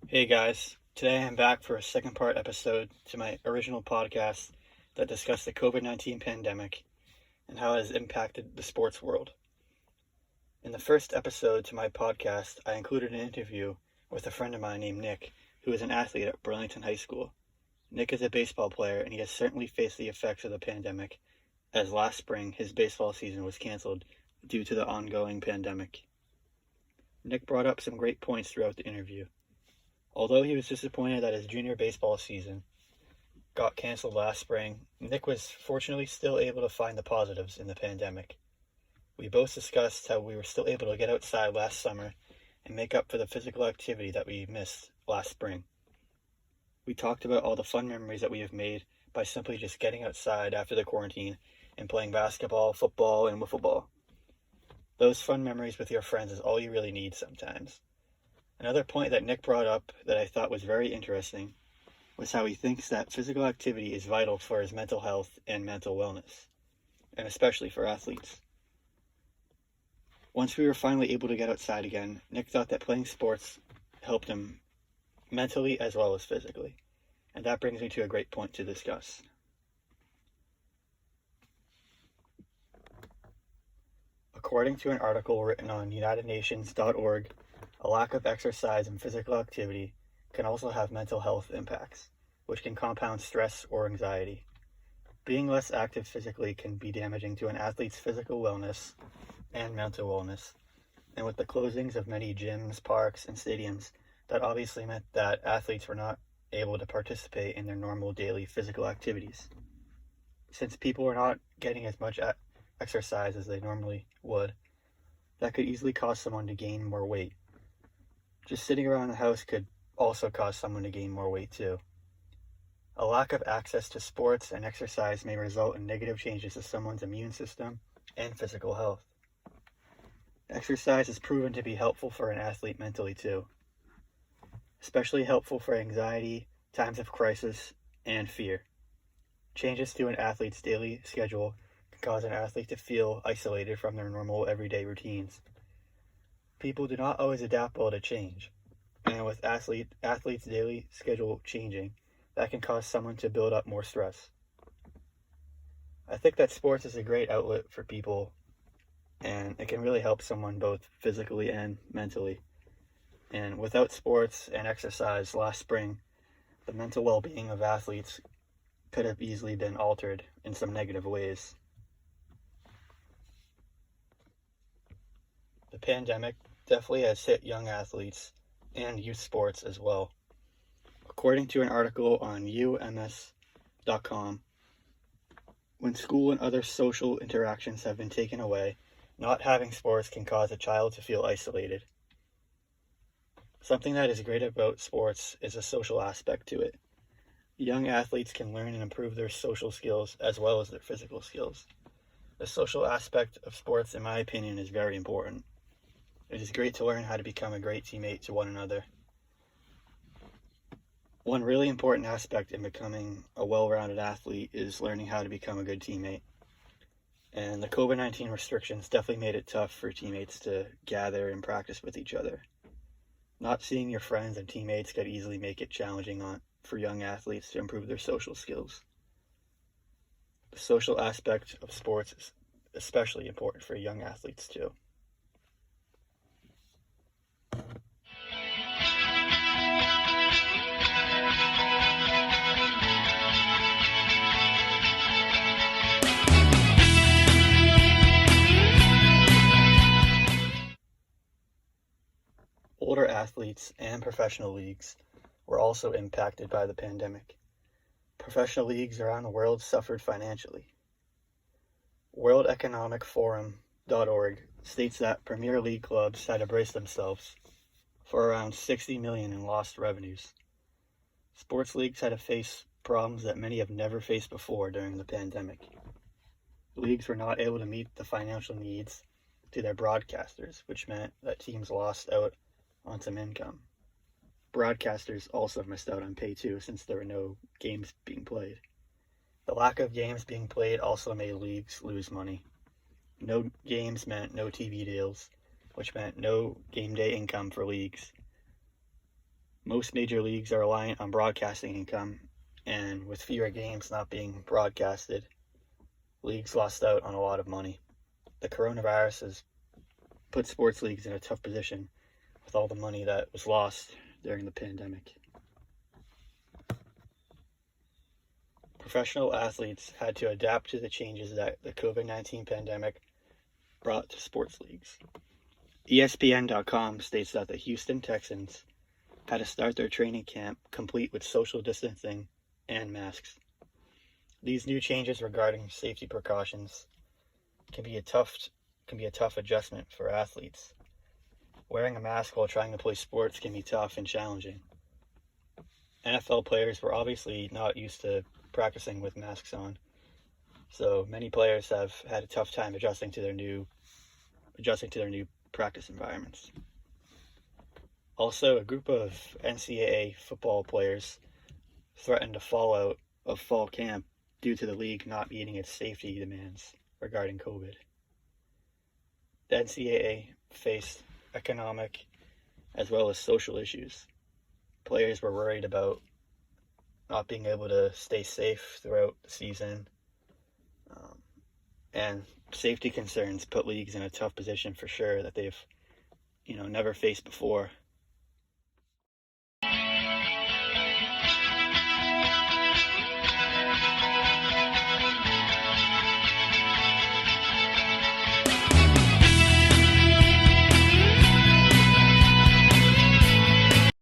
Hey guys, today I'm back for a second part episode to my original podcast that discussed the COVID-19 pandemic and how it has impacted the sports world. In the first episode to my podcast, I included an interview with a friend of mine named Nick, who is an athlete at Burlington High School. Nick is a baseball player and he has certainly faced the effects of the pandemic, as last spring his baseball season was canceled due to the ongoing pandemic. Nick brought up some great points throughout the interview. Although he was disappointed that his junior baseball season got canceled last spring, Nick was fortunately still able to find the positives in the pandemic. We both discussed how we were still able to get outside last summer and make up for the physical activity that we missed last spring. We talked about all the fun memories that we have made by simply just getting outside after the quarantine and playing basketball, football, and wiffle ball. Those fun memories with your friends is all you really need sometimes. Another point that Nick brought up that I thought was very interesting was how he thinks that physical activity is vital for his mental health and mental wellness, and especially for athletes. Once we were finally able to get outside again, Nick thought that playing sports helped him mentally as well as physically, and that brings me to a great point to discuss. According to an article written on UnitedNations.org, a lack of exercise and physical activity can also have mental health impacts, which can compound stress or anxiety. Being less active physically can be damaging to an athlete's physical wellness and mental wellness. And with the closings of many gyms, parks, and stadiums, that obviously meant that athletes were not able to participate in their normal daily physical activities. Since people were not getting as much exercise as they normally would, that could easily cause someone to gain more weight. Just sitting around the house could also cause someone to gain more weight too. A lack of access to sports and exercise may result in negative changes to someone's immune system and physical health. Exercise is proven to be helpful for an athlete mentally too, especially helpful for anxiety, times of crisis, and fear. Changes to an athlete's daily schedule can cause an athlete to feel isolated from their normal everyday routines. People do not always adapt well to change, and with athletes' daily schedule changing, that can cause someone to build up more stress. I think that sports is a great outlet for people, and it can really help someone both physically and mentally. And without sports and exercise last spring, the mental well-being of athletes could have easily been altered in some negative ways. The pandemic definitely has hit young athletes and youth sports as well. According to an article on UMS.com, when school and other social interactions have been taken away, not having sports can cause a child to feel isolated. Something that is great about sports is a social aspect to it. Young athletes can learn and improve their social skills as well as their physical skills. The social aspect of sports, in my opinion, is very important. It is great to learn how to become a great teammate to one another. One really important aspect in becoming a well-rounded athlete is learning how to become a good teammate. And the COVID-19 restrictions definitely made it tough for teammates to gather and practice with each other. Not seeing your friends and teammates could easily make it challenging for young athletes to improve their social skills. The social aspect of sports is especially important for young athletes too. Older athletes and professional leagues were also impacted by the pandemic. Professional leagues around the world suffered financially. World Economic Forum.org states that Premier League clubs had to brace themselves for around $60 million in lost revenues. Sports leagues had to face problems that many have never faced before during the pandemic. Leagues were not able to meet the financial needs to their broadcasters, which meant that teams lost out on some income. Broadcasters also missed out on pay too, since there were no games being played. The lack of games being played also made leagues lose money. No games meant no TV deals, which meant no game day income for leagues. Most major leagues are reliant on broadcasting income, and with fewer games not being broadcasted, leagues lost out on a lot of money. The coronavirus has put sports leagues in a tough position with all the money that was lost during the pandemic. Professional athletes had to adapt to the changes that the COVID-19 pandemic brought to sports leagues. ESPN.com states that the Houston Texans had to start their training camp complete with social distancing and masks. These new changes regarding safety precautions can be a tough adjustment for athletes. Wearing a mask while trying to play sports can be tough and challenging. NFL players were obviously not used to practicing with masks on, so many players have had a tough time adjusting to their new practice environments. Also, a group of NCAA football players threatened a fallout of fall camp due to the league not meeting its safety demands regarding COVID. The NCAA faced economic as well as social issues. Players were worried about not being able to stay safe throughout the season, and safety concerns put leagues in a tough position for sure that they've never faced before.